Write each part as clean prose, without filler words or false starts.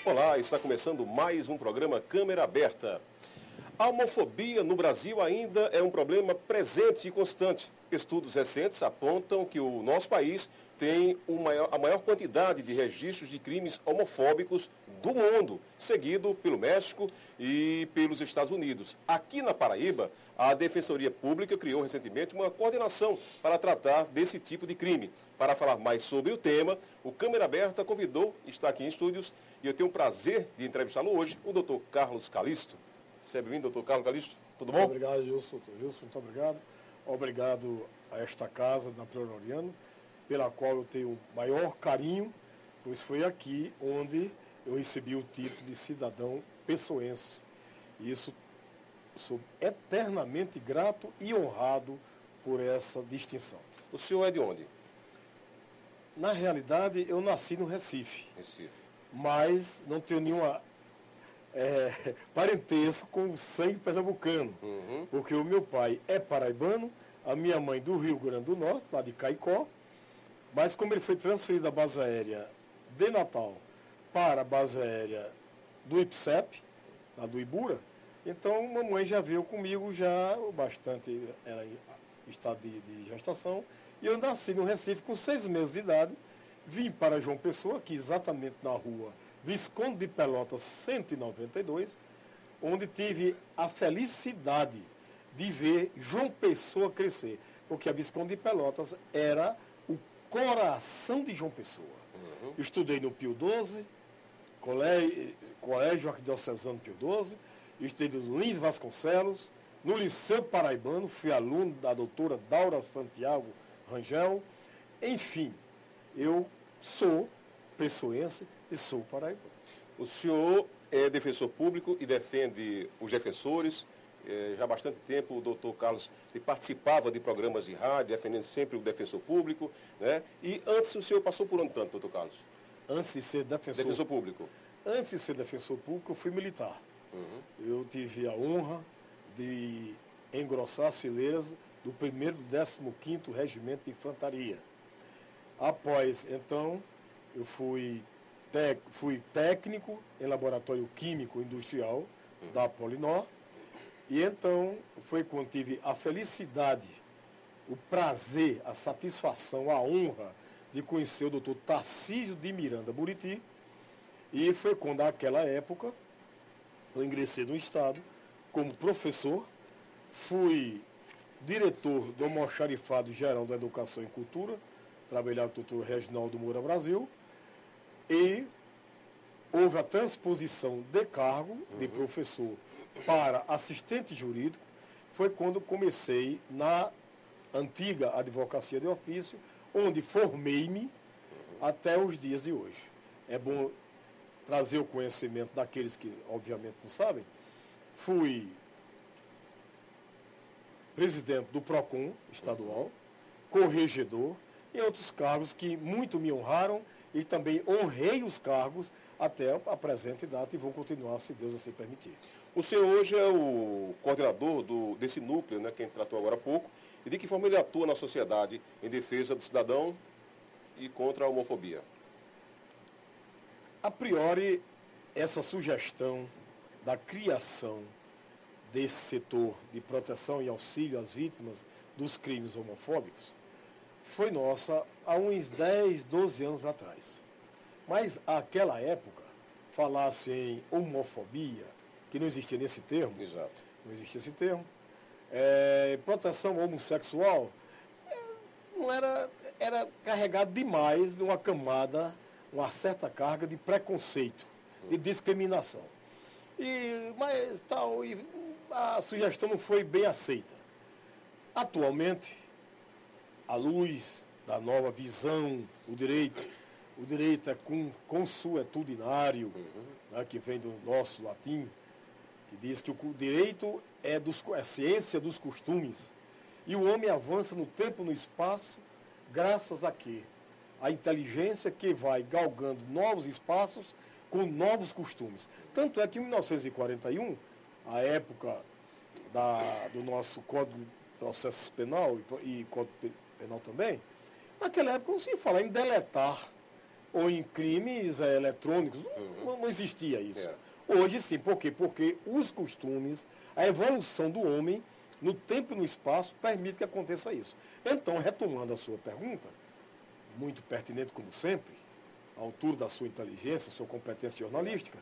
Olá, está começando mais um programa Câmera Aberta. A homofobia no Brasil ainda é um problema presente e constante. Estudos recentes apontam que o nosso país tem a maior quantidade de registros de crimes homofóbicos do mundo, seguido pelo México e pelos Estados Unidos. Aqui na Paraíba, a Defensoria Pública criou recentemente uma coordenação para tratar desse tipo de crime. Para falar mais sobre o tema, o Câmera Aberta convidou, está aqui em estúdios, e eu tenho o prazer de entrevistá-lo hoje, o Dr. Carlos Calisto. Seja bem-vindo, doutor Carlos Calisto. Tudo bom? Muito obrigado, Gilson. Muito obrigado. Obrigado a esta casa da Floriano, pela qual eu tenho o maior carinho, pois foi aqui onde eu recebi o título de cidadão pessoense. E isso sou eternamente grato e honrado por essa distinção. O senhor é de onde? Na realidade, eu nasci no Recife. Recife. Mas não tenho nenhuma parentesco com o sangue pernambucano, porque o meu pai é paraibano, a minha mãe do Rio Grande do Norte, lá de Caicó, mas como ele foi transferido da base aérea de Natal para a base aérea do IPSEP, lá do Ibura, então mamãe já veio comigo já bastante, era em estado de gestação, e eu nasci no Recife com 6 meses de idade, vim para João Pessoa, aqui exatamente na rua Visconde de Pelotas 192, onde tive a felicidade de ver João Pessoa crescer, porque a Visconde de Pelotas era o coração de João Pessoa. Estudei no Pio XII, Colégio Arquidiocesano Pio XII, estudei no Lins Vasconcelos, no Liceu Paraibano, fui aluno da doutora Daura Santiago Rangel. Enfim, eu sou pessoense e sou paraibano. O senhor é defensor público e defende os defensores. Já há bastante tempo o doutor Carlos participava de programas de rádio, defendendo sempre o defensor público, né? E antes o senhor passou por onde tanto, doutor Carlos? Antes de ser defensor público. Antes de ser defensor público, eu fui militar. Eu tive a honra de engrossar as fileiras do 1º do 15º Regimento de Infantaria. Após, então, eu fui técnico em laboratório químico industrial da Polinor. E então foi quando tive a felicidade, o prazer, a satisfação, a honra de conhecer o doutor Tarcísio de Miranda Buriti. E foi quando, naquela época, eu ingressei no Estado como professor, fui diretor do Almoxarifado Geral da Educação e Cultura, trabalhava com o doutor Reginaldo Moura Brasil, e houve a transposição de cargo de professor para assistente jurídico. Foi quando comecei na antiga advocacia de ofício, onde formei-me até os dias de hoje. É bom trazer o conhecimento daqueles que, obviamente, não sabem. Fui presidente do PROCON estadual, corregedor, e outros cargos que muito me honraram, e também honrei os cargos até a presente data e vou continuar, se Deus assim permitir. O senhor hoje é o coordenador desse núcleo, né, que a gente tratou agora há pouco, e de que forma ele atua na sociedade em defesa do cidadão e contra a homofobia? A priori, essa sugestão da criação desse setor de proteção e auxílio às vítimas dos crimes homofóbicos foi nossa há uns 10, 12 anos atrás. Mas, àquela época, falar-se em homofobia, que não existia nesse termo, Exato. Não existia esse termo, proteção homossexual, não era carregado demais de uma camada, uma certa carga de preconceito, de discriminação. Mas a sugestão não foi bem aceita. Atualmente, à luz da nova visão, o direito é consuetudinário, né, que vem do nosso latim, que diz que o direito é ciência dos costumes, e o homem avança no tempo e no espaço, graças a quê? A inteligência que vai galgando novos espaços com novos costumes. Tanto é que em 1941, a época do nosso Código de Processo Penal e Código Penal também, naquela época não se fala em deletar ou em crimes eletrônicos. Não existia isso. Hoje sim, por quê? Porque os costumes, a evolução do homem, no tempo e no espaço, permite que aconteça isso. Então, retomando a sua pergunta, muito pertinente como sempre, à altura da sua inteligência, sua competência jornalística,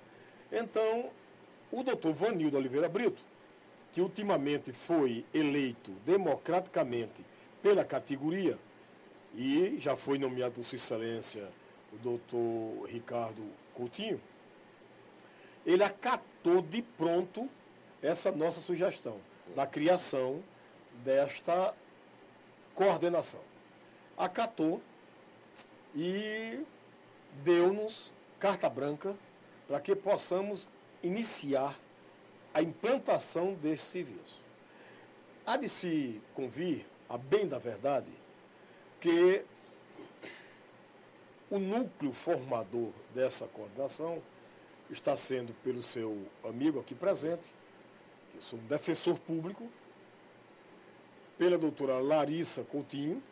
então, o doutor Vanildo Oliveira Brito, que ultimamente foi eleito democraticamente pela categoria, e já foi nomeado por Sua Excelência o doutor Ricardo Coutinho, ele acatou de pronto essa nossa sugestão da criação desta coordenação. Acatou e deu-nos carta branca para que possamos iniciar a implantação desse serviço. Há de se convir, a bem da verdade, que o núcleo formador dessa coordenação está sendo pelo seu amigo aqui presente, que eu sou um defensor público, pela doutora Larissa Coutinho,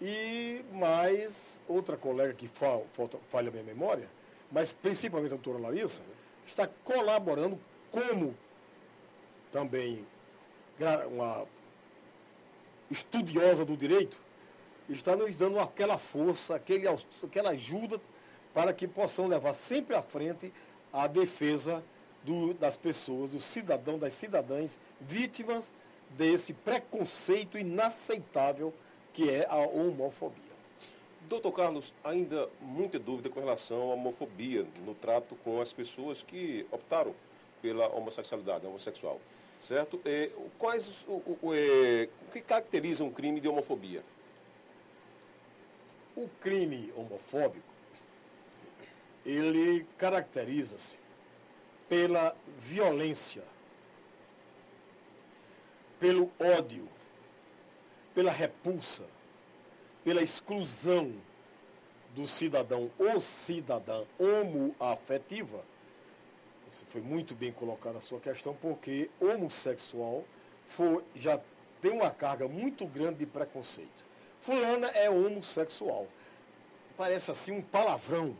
e mais outra colega que falha a minha memória, mas principalmente a doutora Larissa, está colaborando como também uma estudiosa do direito, está nos dando aquela força, aquela ajuda para que possam levar sempre à frente a defesa das pessoas, do cidadão, das cidadãs, vítimas desse preconceito inaceitável que é a homofobia. Doutor Carlos, ainda muita dúvida com relação à homofobia no trato com as pessoas que optaram pela homossexualidade, homossexual, certo? O que caracteriza um crime de homofobia? O crime homofóbico, ele caracteriza-se pela violência, pelo ódio, pela repulsa, pela exclusão do cidadão ou cidadã homoafetiva. Isso foi muito bem colocado a sua questão, porque homossexual já tem uma carga muito grande de preconceito. Fulana é homossexual. Parece assim um palavrão.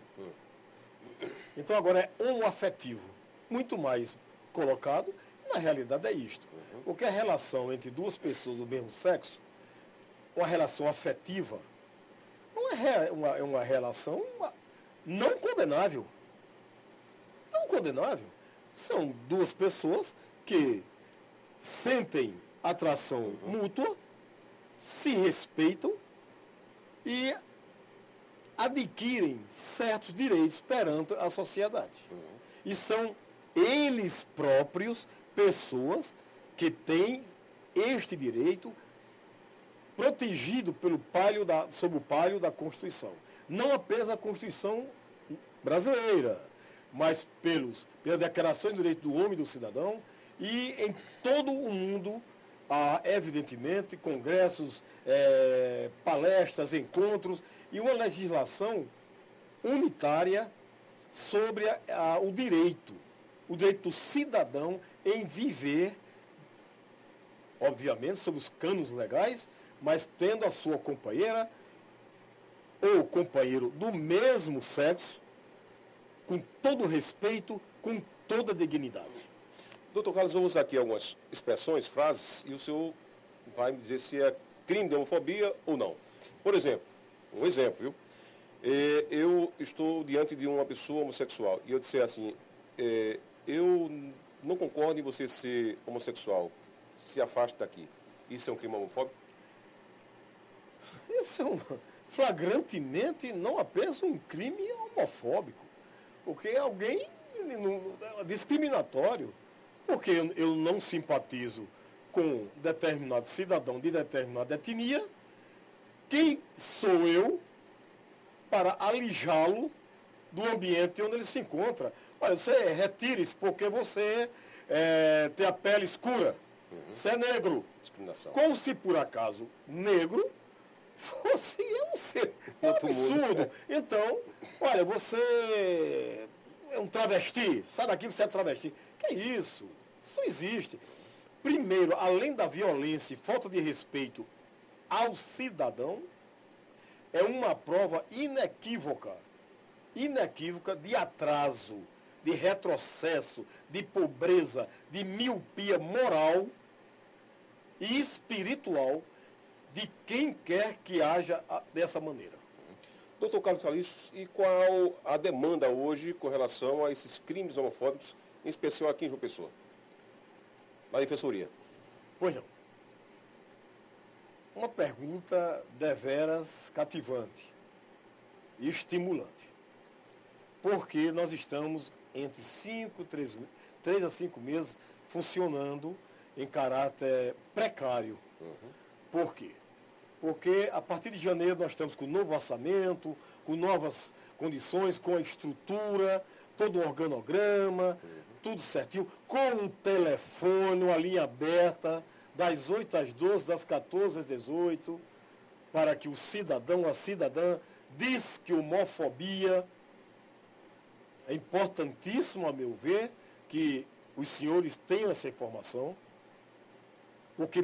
Então agora é homoafetivo. Muito mais colocado, na realidade é isto. Porque a relação entre duas pessoas do mesmo sexo, uma relação afetiva, é uma relação não condenável. Não condenável. São duas pessoas que sentem atração mútua, se respeitam e adquirem certos direitos perante a sociedade. E são eles próprios pessoas que têm este direito protegido sob o palio da Constituição. Não apenas a Constituição brasileira, mas pelas declarações de direitos do homem e do cidadão, e em todo o mundo há, evidentemente, congressos, palestras, encontros e uma legislação unitária sobre o direito do cidadão em viver, obviamente, sob os cânones legais, mas tendo a sua companheira ou companheiro do mesmo sexo, com todo respeito, com toda dignidade. Doutor Carlos, eu vou usar aqui algumas expressões, frases, e o senhor vai me dizer se é crime de homofobia ou não. Por exemplo, um exemplo, viu? Eu estou diante de uma pessoa homossexual e eu disser assim, eu não concordo em você ser homossexual, se afaste daqui. Isso é um crime homofóbico? Isso é flagrantemente não apenas um crime homofóbico, porque alguém discriminatório, porque eu não simpatizo com determinado cidadão de determinada etnia, quem sou eu para alijá-lo do ambiente onde ele se encontra? Olha, você retire-se porque você tem a pele escura, você é negro. Discriminação. Como se por acaso negro fosse um ser absurdo. Então, olha, você é um travesti, sai daqui que você é travesti. Que isso? Isso não existe. Primeiro, além da violência e falta de respeito ao cidadão, é uma prova inequívoca de atraso, de retrocesso, de pobreza, de miopia moral e espiritual de quem quer que haja dessa maneira. Doutor Carlos Calixto, e qual a demanda hoje com relação a esses crimes homofóbicos, em especial aqui em João Pessoa, na Defensoria? Pois não. Uma pergunta deveras cativante e estimulante. Porque nós estamos entre 3 a 5 meses funcionando em caráter precário. Por quê? Porque a partir de janeiro nós estamos com um novo orçamento, com novas condições, com a estrutura, todo o organograma, tudo certinho, com um telefone, uma linha aberta, das 8 às 12, das 14 às 18, para que o cidadão, a cidadã, diz que homofobia é importantíssimo, a meu ver, que os senhores tenham essa informação, porque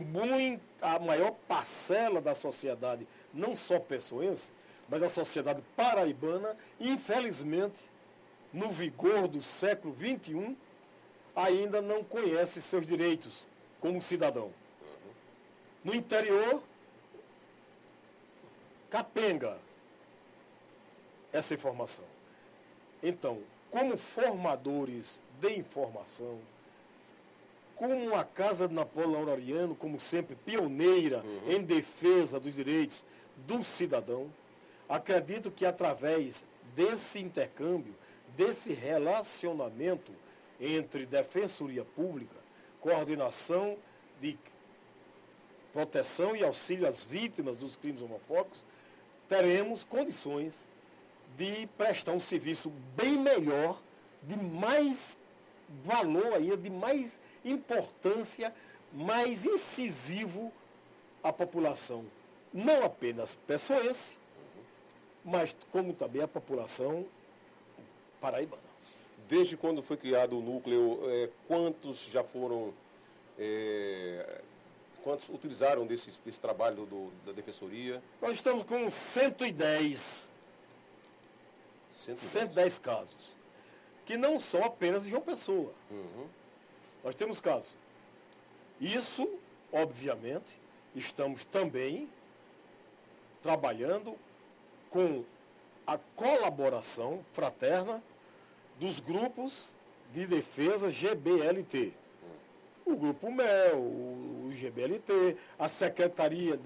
a maior parcela da sociedade, não só pessoense, mas a sociedade paraibana, infelizmente, no vigor do século XXI, ainda não conhece seus direitos como cidadão. No interior, capenga essa informação. Então, como formadores de informação, como a Casa de Napoleão Laureano, como sempre, pioneira em defesa dos direitos do cidadão, acredito que através desse intercâmbio, desse relacionamento entre Defensoria Pública, coordenação de proteção e auxílio às vítimas dos crimes homofóbicos, teremos condições de prestar um serviço bem melhor, de mais valor ainda, de mais importância, mais incisivo à população, não apenas pessoense, mas como também a população paraibana. Desde quando foi criado o núcleo, quantos já foram, quantos utilizaram desse trabalho da Defensoria? Nós estamos com 110 casos, que não são apenas de João Pessoa. Nós temos casos. Isso, obviamente, estamos também trabalhando com a colaboração fraterna dos grupos de defesa GBLT. O Grupo MEL, o GBLT, a Secretaria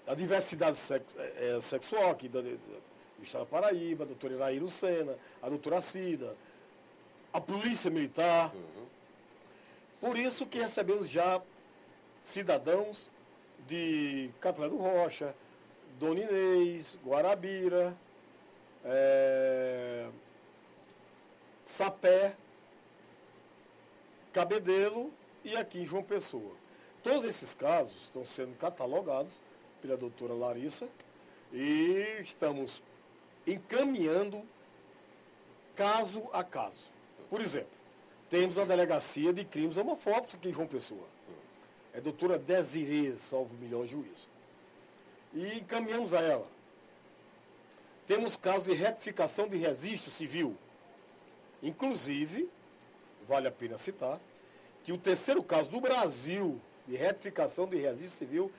da Diversidade Sexual aqui do Estado da Paraíba, a doutora Iraí Lucena, a doutora Cida, a Polícia Militar. Por isso que recebemos já cidadãos de Catarina do Rocha, Dona Inês, Guarabira, Sapé, Cabedelo e aqui em João Pessoa. Todos esses casos estão sendo catalogados pela doutora Larissa e estamos encaminhando caso a caso. Por exemplo, temos a Delegacia de Crimes Homofóbicos aqui em João Pessoa. É a doutora Desirê, salvo o melhor juízo. E encaminhamos a ela. Temos casos de retificação de registro civil. Inclusive, vale a pena citar, que o terceiro caso do Brasil de retificação de registro civil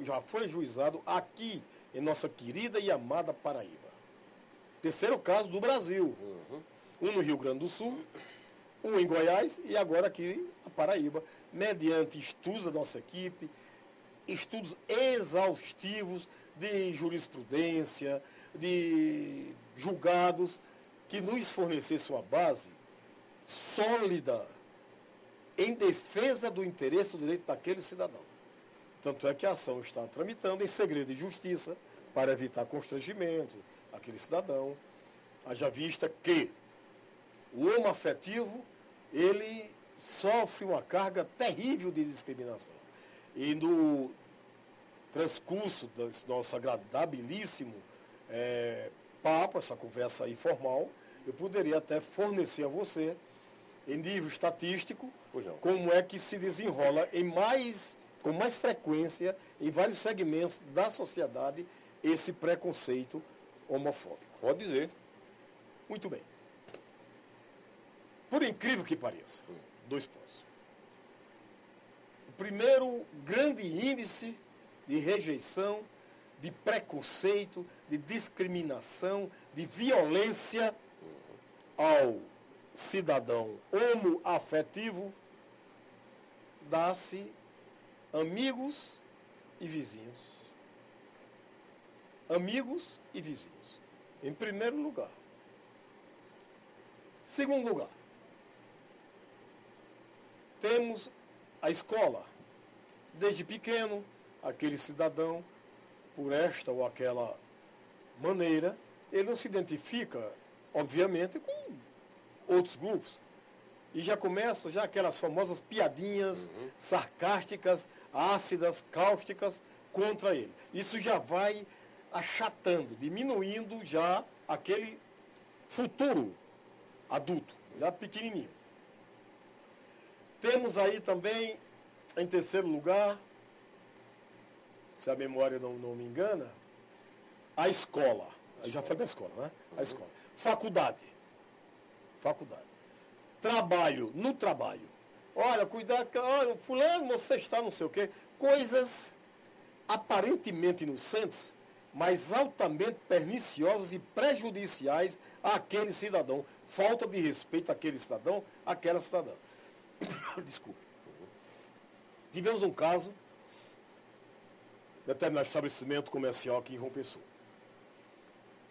já foi ajuizado aqui em nossa querida e amada Paraíba. Terceiro caso do Brasil. Um no Rio Grande do Sul, um em Goiás e agora aqui na Paraíba, mediante estudos da nossa equipe, estudos exaustivos de jurisprudência, de julgados, que nos fornecesse uma base sólida em defesa do interesse do direito daquele cidadão. Tanto é que a ação está tramitando em segredo de justiça para evitar constrangimento àquele cidadão. Haja vista que o homoafetivo, ele sofre uma carga terrível de discriminação. E no transcurso desse nosso agradabilíssimo papo, essa conversa informal, eu poderia até fornecer a você, em nível estatístico, como é que se desenrola em mais com mais frequência em vários segmentos da sociedade esse preconceito homofóbico. Pode dizer. Muito bem. Por incrível que pareça, 2 pontos. O primeiro grande índice de rejeição, de preconceito, de discriminação, de violência ao cidadão homoafetivo dá-se amigos e vizinhos. Amigos e vizinhos. Em primeiro lugar. Segundo lugar, temos a escola. Desde pequeno, aquele cidadão, por esta ou aquela maneira, ele não se identifica, obviamente, com outros grupos. E já começam já aquelas famosas piadinhas sarcásticas, ácidas, cáusticas contra ele. Isso já vai achatando, diminuindo já aquele futuro adulto, já pequenininho. Temos aí também, em terceiro lugar, se a memória não me engana, a escola. Eu já falei da escola, né? A escola. Faculdade. Trabalho, no trabalho. Olha, cuidado, olha, fulano, você está não sei o quê. Coisas aparentemente inocentes, mas altamente perniciosas e prejudiciais àquele cidadão. Falta de respeito àquele cidadão, àquela cidadã. Desculpe. Tivemos um caso, determinado estabelecimento comercial aqui em João Pessoa.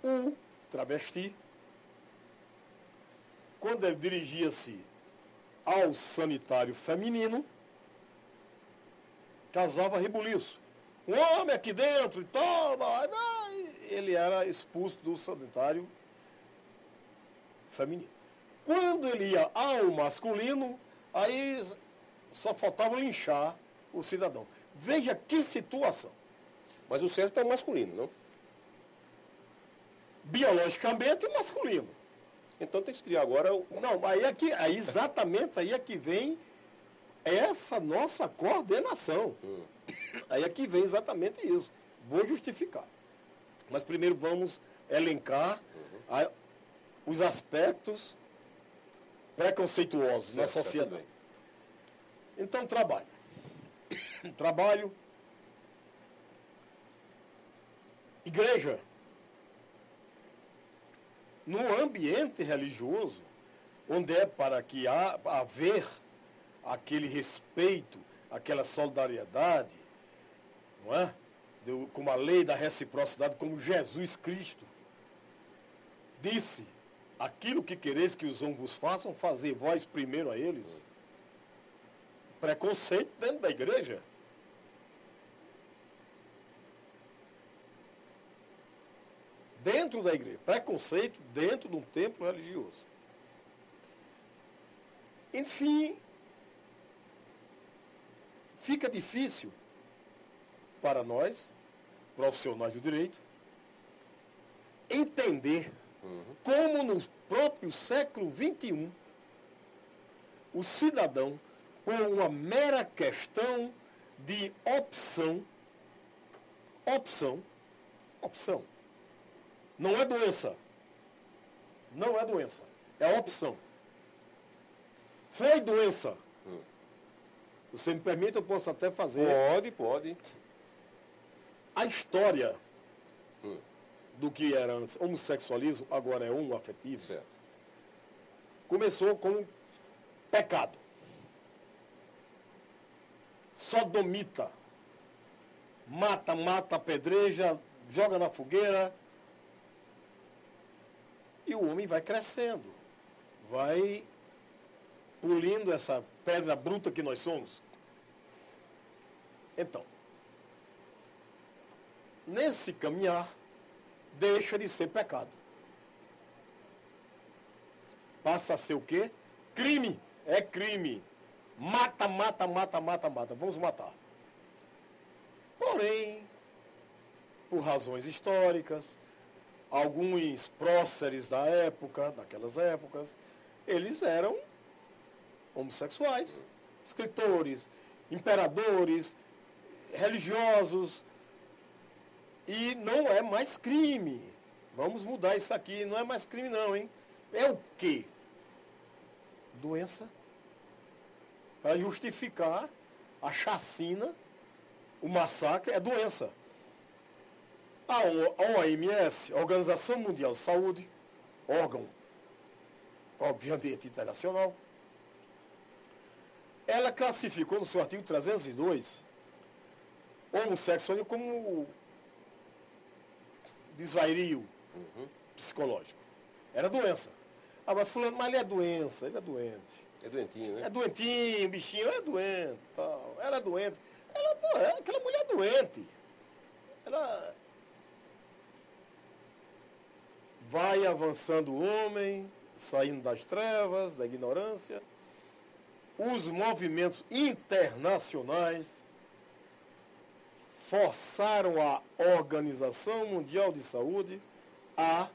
Um travesti, quando ele dirigia-se ao sanitário feminino, causava rebuliço. Um homem aqui dentro e tal, ele era expulso do sanitário feminino. Quando ele ia ao masculino, aí só faltava linchar o cidadão. Veja que situação. Mas o certo é o masculino, não? Biologicamente masculino. Então tem que estrear agora o... Não, aí exatamente aí é que vem essa nossa coordenação. Aí é que vem exatamente isso. Vou justificar. Mas primeiro vamos elencar os aspectos preconceituosos na sociedade. Então, trabalho. Trabalho. Igreja. No ambiente religioso, onde é para que haver aquele respeito, aquela solidariedade, não é? Como a lei da reciprocidade, como Jesus Cristo disse, aquilo que quereis que os homens vos façam, fazer vós primeiro a eles. Preconceito dentro da igreja. Dentro da igreja. Preconceito dentro de um templo religioso. Enfim, fica difícil para nós, profissionais do direito, entender como no próprio século XXI o cidadão, por uma mera questão de opção, não é doença, é opção. Foi doença. Você me permite, eu posso até fazer... Pode. A história do que era antes homossexualismo, agora é homoafetivo, Certo. começou com pecado. Sodomita. Mata, apedreja, joga na fogueira. E o homem vai crescendo. Vai pulindo essa pedra bruta que nós somos. Então, nesse caminhar, deixa de ser pecado. Passa a ser o quê? Crime. É crime. Mata. Vamos matar. Porém, por razões históricas, alguns próceres daquelas épocas, eles eram homossexuais. Escritores, imperadores, religiosos, e não é mais crime. Vamos mudar isso aqui, não é mais crime não, hein? É o quê? Doença. Para justificar a chacina, o massacre, é doença. A OMS, a Organização Mundial de Saúde, órgão, obviamente, internacional, ela classificou no seu artigo 302 homossexualismo como desvario psicológico. Era doença. Ah, mas fulano, mas ele é doença, ele é doente. É doentinho, né? É doentinho, bichinho, é doente, tal. Ela é doente. Ela, pô, aquela mulher é doente. Ela vai avançando o homem, saindo das trevas, da ignorância. Os movimentos internacionais forçaram a Organização Mundial de Saúde a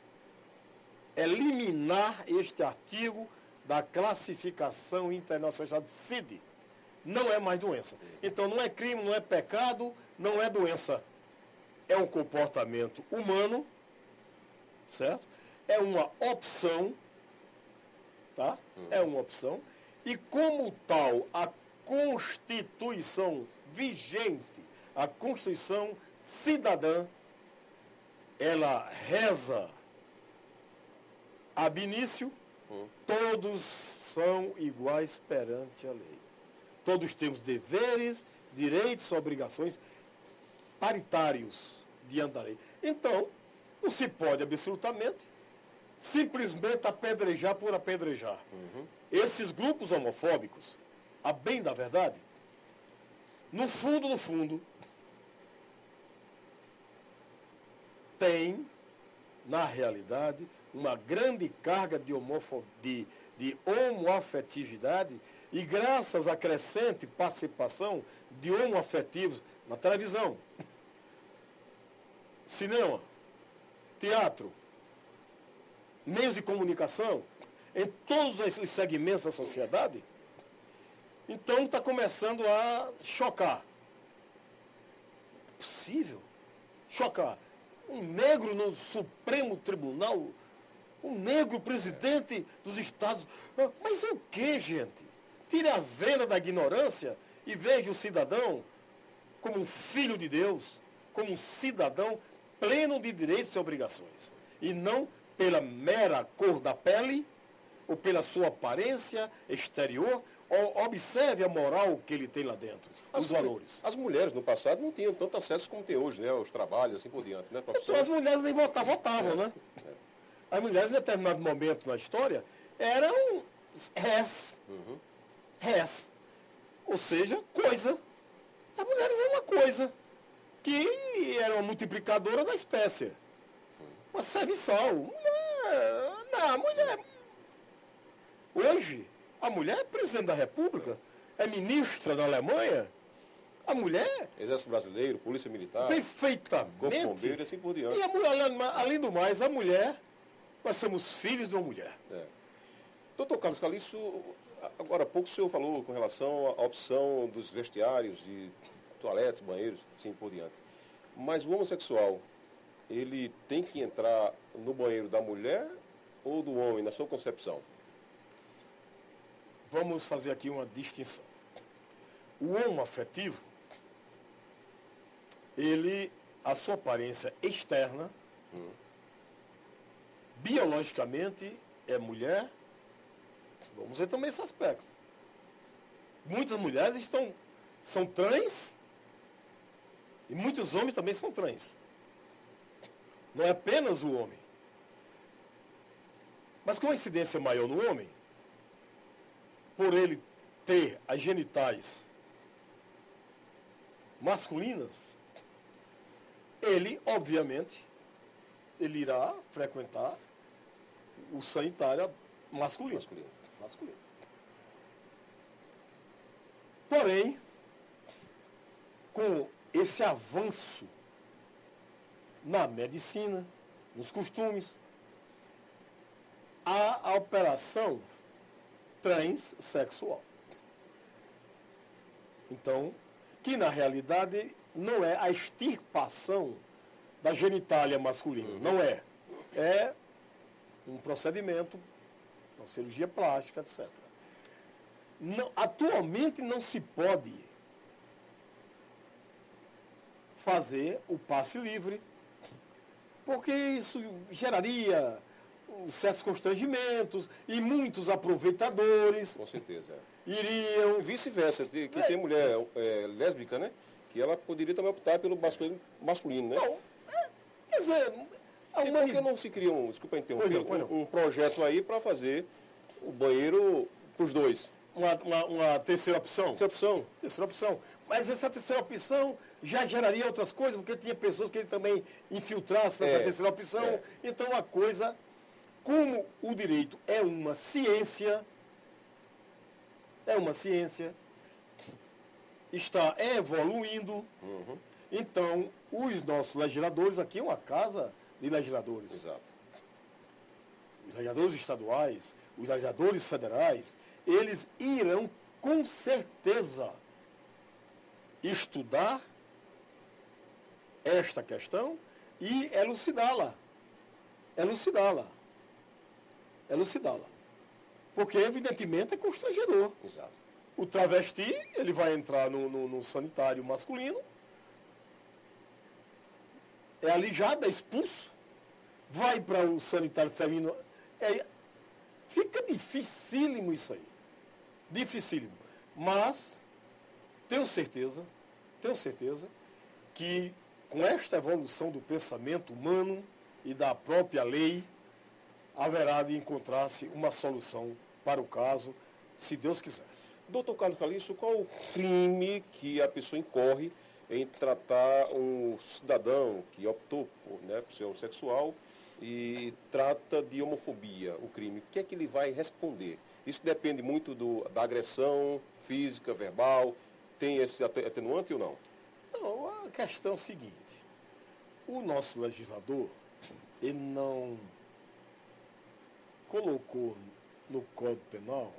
eliminar este artigo da classificação internacional de CID. Não é mais doença. Então não é crime, não é pecado, não é doença. É um comportamento humano, certo? É uma opção, tá? É uma opção. E como tal, a Constituição vigente, a Constituição cidadã, ela reza ab início, todos são iguais perante a lei. Todos temos deveres, direitos, obrigações paritários diante da lei. Então, não se pode absolutamente simplesmente apedrejar por apedrejar. Esses grupos homofóbicos, a bem da verdade, no fundo, tem, na realidade, uma grande carga de homoafetividade e graças à crescente participação de homoafetivos na televisão, cinema, teatro, meios de comunicação, em todos os segmentos da sociedade, então está começando a chocar. É possível chocar. Um negro no Supremo Tribunal, um negro presidente dos Estados. Mas o que, gente? Tire a venda da ignorância e veja o cidadão como um filho de Deus, como um cidadão pleno de direitos e obrigações. E não pela mera cor da pele ou pela sua aparência exterior. Observe a moral que ele tem lá dentro, os valores. As mulheres no passado não tinham tanto acesso como tem hoje, né? Aos trabalhos, assim por diante, né, professor? Então as mulheres nem votavam, né? As mulheres, em determinado momento na história, eram res. Ou seja, coisa. As mulheres eram uma coisa que era uma multiplicadora da espécie. Uma serviçal. Mulher. Hoje, a mulher é presidente da República, é ministra da Alemanha. A mulher... Exército Brasileiro, Polícia Militar... Perfeitamente. Corpo Bombeiro e assim por diante. E a mulher, além do mais, a mulher... Nós somos filhos de uma mulher. Doutor Carlos Calixto, agora há pouco o senhor falou com relação à opção dos vestiários e toaletes, banheiros, assim por diante. Mas o homossexual, ele tem que entrar no banheiro da mulher ou do homem, na sua concepção? Vamos fazer aqui uma distinção. O homoafetivo, ele, a sua aparência externa, biologicamente é mulher. Vamos ver também esse aspecto. Muitas mulheres são trans e muitos homens também são trans. Não é apenas o homem. Mas com a incidência maior no homem, por ele ter as genitais masculinas, ele, obviamente, ele irá frequentar o sanitário masculino. Porém, com esse avanço na medicina, nos costumes, há a operação transsexual. Então, que na realidade não é a extirpação da genitália masculina. Não é. É um procedimento, uma cirurgia plástica, etc. Não, atualmente não se pode fazer o passe livre, porque isso geraria certos constrangimentos e muitos aproveitadores. Com certeza. Iriam. E vice-versa, que tem mulher lésbica, né? Que ela poderia também optar pelo masculino, né? Não, quer dizer, E por que não se cria desculpa interromper, um projeto aí para fazer o banheiro para os dois? Uma terceira opção. Terceira opção. Mas essa terceira opção já geraria outras coisas, porque tinha pessoas que também infiltrassem nessa terceira opção. Então a coisa, como o direito é uma ciência, está evoluindo. Então, os nossos legisladores, aqui é uma casa de legisladores. Exato. Os legisladores estaduais, os legisladores federais, eles irão com certeza estudar esta questão e elucidá-la. Porque, evidentemente, é constrangedor. Exato. O travesti, ele vai entrar no sanitário masculino, é alijado, é expulso, vai para o sanitário feminino. Fica dificílimo isso aí. Dificílimo. Mas tenho certeza que com esta evolução do pensamento humano e da própria lei, haverá de encontrar-se uma solução para o caso, se Deus quiser. Doutor Carlos Calixto, qual o crime que a pessoa incorre em tratar um cidadão que optou por ser homossexual e trata de homofobia, o crime? O que é que ele vai responder? Isso depende muito da agressão física, verbal. Tem esse atenuante ou não? Não, a questão é a seguinte. O nosso legislador, ele não colocou no Código Penal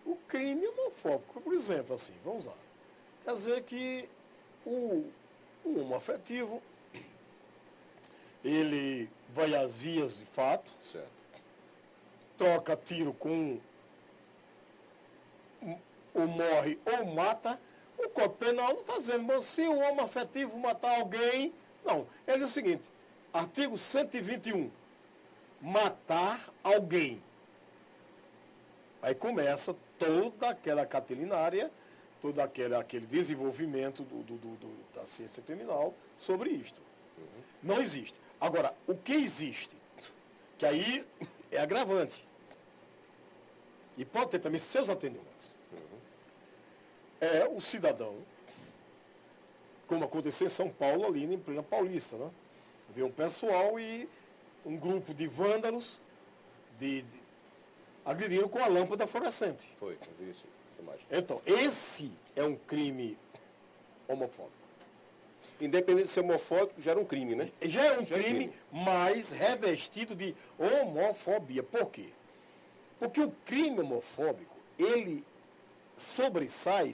o crime homofóbico. Por exemplo, assim, vamos lá. Quer dizer que o homoafetivo, ele vai às vias de fato, certo, troca tiro com ou morre ou mata. O Código Penal não está dizendo, mas se o homoafetivo matar alguém... Não, ele diz o seguinte, artigo 121, matar alguém. Aí começa toda aquela catilinária, todo aquele desenvolvimento da ciência criminal sobre isto. Não existe. Agora, o que existe, que aí é agravante, e pode ter também seus atenuantes, é o cidadão, como aconteceu em São Paulo, ali em plena Paulista, né? Veio um pessoal e um grupo de vândalos agrediram com a lâmpada fluorescente. Foi, eu vi isso. Então, esse é um crime homofóbico. Independente de ser homofóbico, já era um crime, né? Já é um crime, mas revestido de homofobia. Por quê? Porque o crime homofóbico, ele sobressai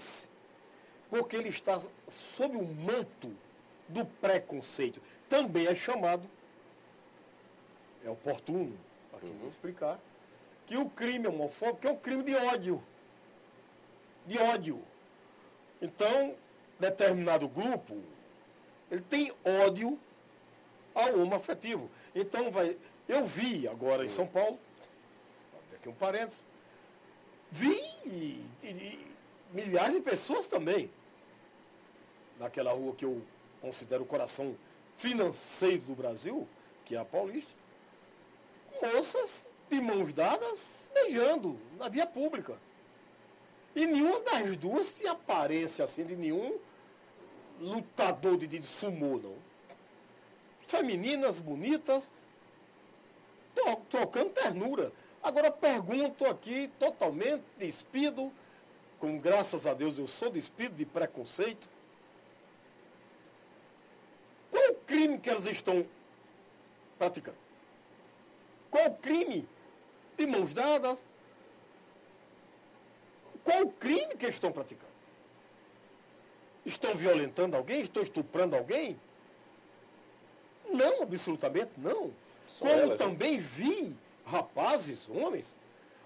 porque ele está sob o manto do preconceito. Também é chamado, é oportuno, para quem me explicar, que o crime homofóbico é um crime de ódio. De ódio. Então, determinado grupo, ele tem ódio ao homoafetivo. Então, eu vi agora em São Paulo, vou abrir aqui um parênteses, vi milhares de pessoas também, naquela rua que eu considero o coração financeiro do Brasil, que é a Paulista, moças de mãos dadas, beijando na via pública. E nenhuma das duas tinha aparência assim de nenhum lutador de sumô, não. Femininas, bonitas, trocando ternura. Agora pergunto aqui, totalmente despido, com graças a Deus eu sou despido de preconceito. Qual o crime que elas estão praticando? Qual o crime de mãos dadas? Qual o crime que eles estão praticando? Estão violentando alguém? Estão estuprando alguém? Não, absolutamente não. Só Como elas, também vi rapazes, homens,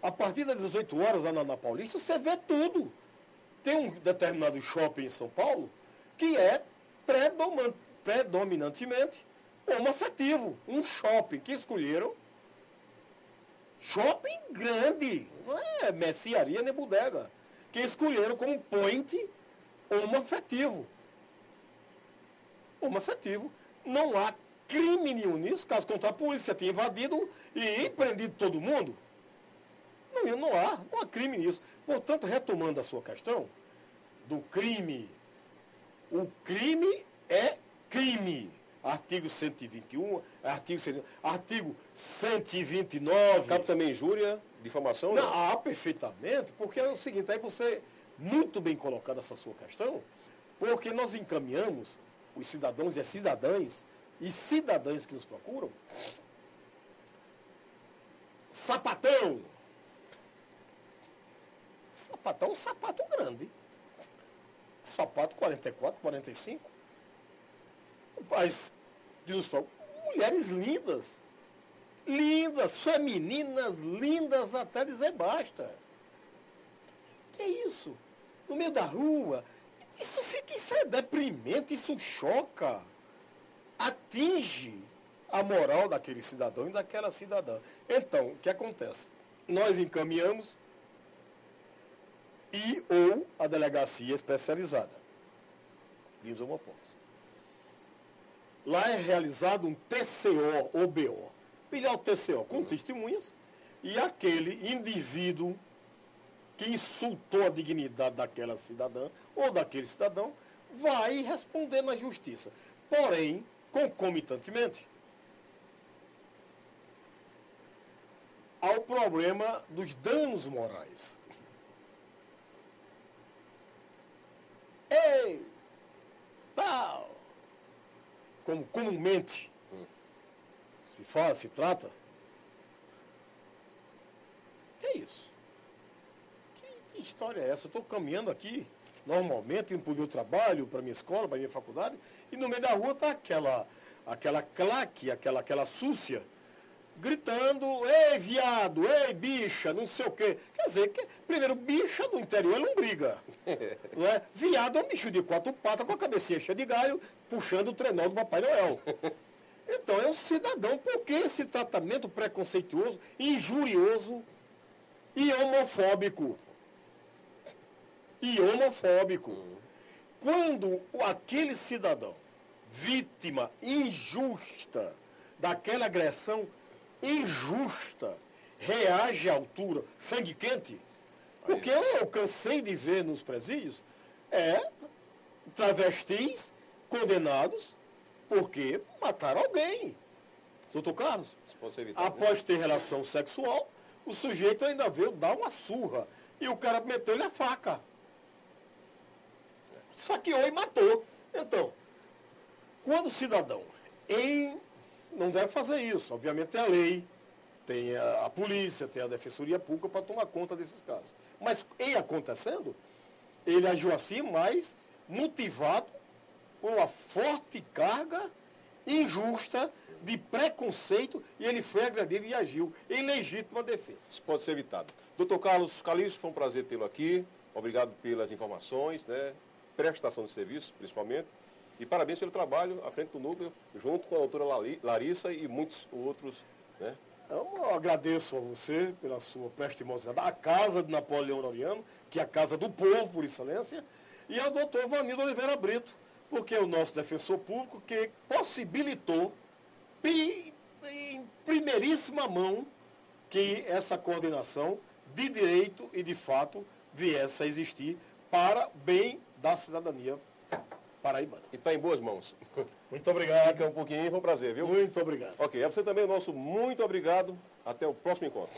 a partir das 18 horas lá na Paulista, você vê tudo. Tem um determinado shopping em São Paulo que é predominantemente homoafetivo. Um shopping que escolheram, shopping grande, não é mercearia nem bodega, que escolheram como point homoafetivo. Homoafetivo. Não há crime nenhum nisso, caso contrário, a polícia tinha invadido e prendido todo mundo. Não há crime nisso. Portanto, retomando a sua questão do crime, o crime é crime. Artigo 121, artigo 129. Cabe também injúria, difamação? Não, perfeitamente, porque é o seguinte, aí você, muito bem colocado essa sua questão, porque nós encaminhamos os cidadãos e as cidadãs e cidadãs que nos procuram, sapatão, um sapato grande, sapato 44, 45, mas, mulheres lindas, femininas, lindas até dizer basta. Que é isso? No meio da rua, isso é deprimente, isso choca, atinge a moral daquele cidadão e daquela cidadã. Então, o que acontece? Nós encaminhamos ou a delegacia especializada, crimes homofóbicos. Lá é realizado um TCO ou BO. Pilhar o TCO com testemunhas e aquele indivíduo que insultou a dignidade daquela cidadã ou daquele cidadão vai responder na justiça. Porém, concomitantemente, ao problema dos danos morais. Ei, tal, como comumente se trata. Que é isso? Que história é essa? Eu estou caminhando aqui, normalmente, indo para o meu trabalho, para a minha escola, para a minha faculdade, e no meio da rua está aquela claque, aquela súcia, gritando, ei, viado, ei, bicha, não sei o quê. Quer dizer, primeiro, bicha no interior não briga. Não é? Viado é um bicho de 4 patas com a cabecinha cheia de galho, puxando o trenó do Papai Noel. Então, é um cidadão. Por que esse tratamento preconceituoso, injurioso e homofóbico? Quando aquele cidadão, vítima injusta daquela agressão injusta, reage à altura, sangue quente, porque eu cansei de ver nos presídios travestis condenados porque mataram alguém. Doutor Carlos, após ter relação sexual, o sujeito ainda veio dar uma surra e o cara meteu-lhe a faca. Saqueou e matou. Então, quando o cidadão não deve fazer isso, obviamente tem a lei, tem a polícia, tem a defensoria pública para tomar conta desses casos. Mas, em acontecendo, ele agiu assim, mas motivado por uma forte carga injusta de preconceito e ele foi agredido e agiu em legítima defesa. Isso pode ser evitado. Doutor Carlos Calixto, foi um prazer tê-lo aqui. Obrigado pelas informações, prestação de serviço, principalmente. E parabéns pelo trabalho à frente do núcleo, junto com a doutora Larissa e muitos outros. Eu agradeço a você pela sua prestimosidade, a Casa de Napoleão Laureano, que é a Casa do Povo, por excelência, e ao doutor Vanildo Oliveira Brito, porque é o nosso defensor público que possibilitou, em primeiríssima mão, que essa coordenação de direito e de fato viesse a existir para bem da cidadania paraibana. E está em boas mãos. Muito obrigado. Fica um pouquinho, foi um prazer, viu? Muito obrigado. Ok, a você também o nosso muito obrigado. Até o próximo encontro.